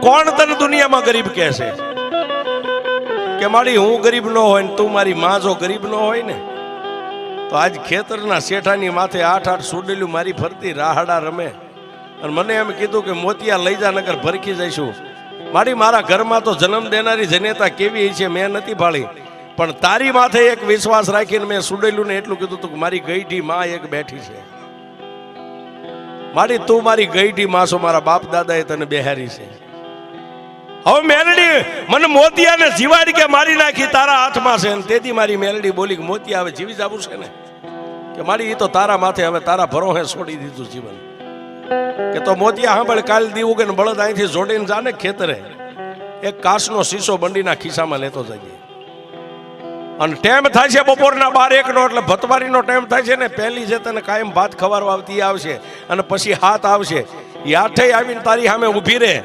કોણ તને દુનિયામાં ગરીબ કહે છે કે મારી હું ગરીબ ન હોય ને તું મારી માં જો ગરીબ ન હોય ને તો આજ ખેતરના શેઠાની માથે 8-8 સુડેલું મારી ફરતી રાહડા રમે અને મને એમ કીધું કે મોતિયા લઈ જા નગર ભરખી જઈશું. મારા ઘરમાં તો જન્મ દેનારી જનેતા કેવી છે મેં નથી ભાળી, પણ તારી માથે એક વિશ્વાસ રાખીને મેં સુડેલું ને એટલું કીધું તું કે મારી ગઈઢી માં એક બેઠી છે. તું મારી ગઈઢી માં છો, મારા બાપ દાદાએ તને બેહારી છે. હવે મેલડી મને મોતિયાને જીવાડી કે મારી નાખી તારા હાથમાં છે ને તેથી મારી મેલડી બોલી કે મોતિયા હવે જીવી જવું છે ને કે મારી એ તો તારા માથે હવે તારા ભરોહે છોડી દીધું જીવન. કે તો મોતિયા સાંભળ કાલ દીવું કે બળદ અહીંથી જોડીને જાને ખેતરે એક કાચનો શીશો બંડીના ખિસ્સામાં લેતો જઈએ અને ટાઈમ થાય છે બપોરના 12-1 નો એટલે ભતવારીનો ટાઈમ થાય છે ને પહેલી જે તને કાયમ ભાત ખવારવા આવતી આવશે અને પછી હાથ આવશે યાઠે આવીને તારી સામે ઊભી રહે